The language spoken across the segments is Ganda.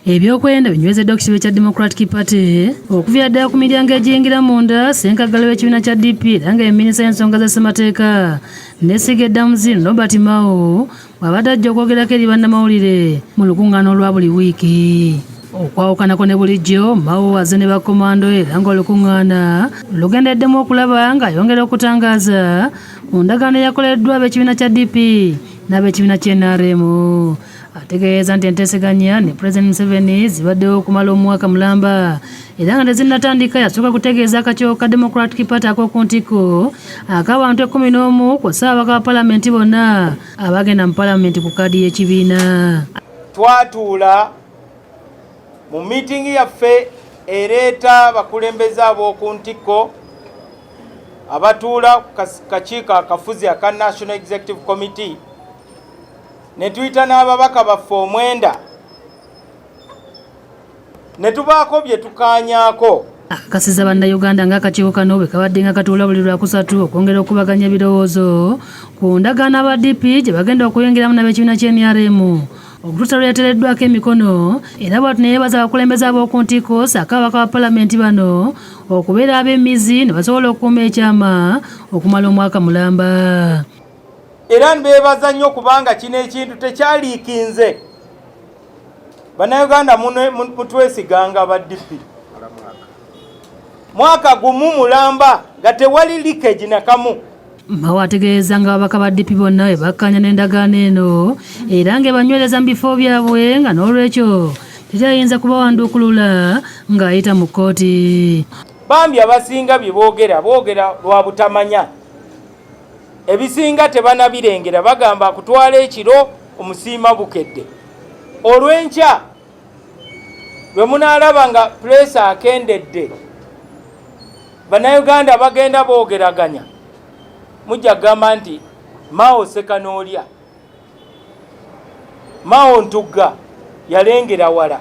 Ebyokwenda binywezedde ku kitebe kya Democratic Party okuviira ddala ku miryango egiyingira munda. Ssenkagala w'ekibiina kya DP era nga ye minisita y'ensonga za ssemateeka Nesiga Eddamuzi Robert Mao bw'abadde ajja okwogerako eri bannamawulire mu lukuŋŋaana olwa buli wiiki. Okwawukanako ne bulijjo Mao azze ne bakomando era nga olukuŋŋaana lugendeddemu okulaba nga ayongera okutangaaza ku ndagaano eyakoleddwa ab'ekibiina kya DP n'ab'ekibiina ky'NRM. Ategeeza nti enteeseganya ne President Museveni zibaddewo okumala omwaka mulamba era nga tezinnatandika. Yasooka kutegeeza akakiiko ka Democratic Party ak'oku ntikko ak'abantu 11 kw'ossa ababaka ba palamenti bonna abagenda mu palamenti ku kaadi y'ekibiina. Twatuula mu miitingi yaffe ereeta abakulembeze ab'oku ntikko abatuula kakiiko akafuzi aka National Executive Committee ne tuyita n'ababaka baffe 9 ne tubaako bye tukaanyaako. Akakasiza bannayuganda ng'akakiiko kano bwe kabadde nga katuula buli lwakusatu okwongera okubaganya ebirowoozo ku ndagaano aba DP gye bagenda okuyingiramu n'ab'ekibiina ky'NRM okutuusa lwe yateereddwako emikono. Era bw'atyo ne yeebaza abakulembeze ab'oku ntikko ssaako ababaka ba palamenti bano okubeera ab'emmizi ne basobola okukuuma ekyama okumala omwaka mulamba. Era nbeebaza nnyo kubanga kino ekintu tekyaliikinze. Bannayuganda mutwesiganga ba DP. Mwaka gumu mulamba nga tewali leakage nakamu. Mao ategeeza nga ababaka ba DP bonna bwe bakkaanya n'endagaano eno era ng'ebanywereza mu bifo byabwe nga n'olwekyo tekyayinza kubawanduukulula ng'ayita mu kkooti. Bambi abasinga bye boogera lwa butamanya. Ebisinga tebanabirengera bagamba akutwala ekiro omusiima bukedde. Olw'enkya lwe munaalaba nga pulesa akendedde bannayuganda bagenda boogeraganya mujja kugamba nti Mao sekanoolya, Mao ntugga yalengera wala.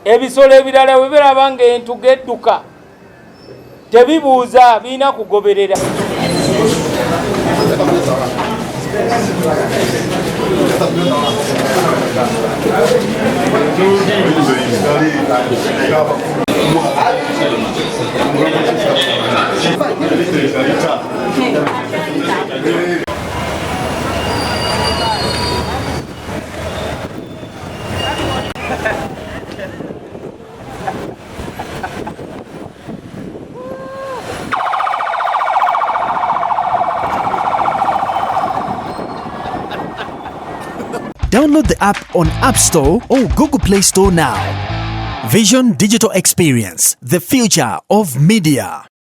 Ebisolo ebirala bwe biraba nga entugga edduka tebibuuza birina kugoberera. Download the app on App Store or Google Play Store now. Vision Digital Experience, the future of media.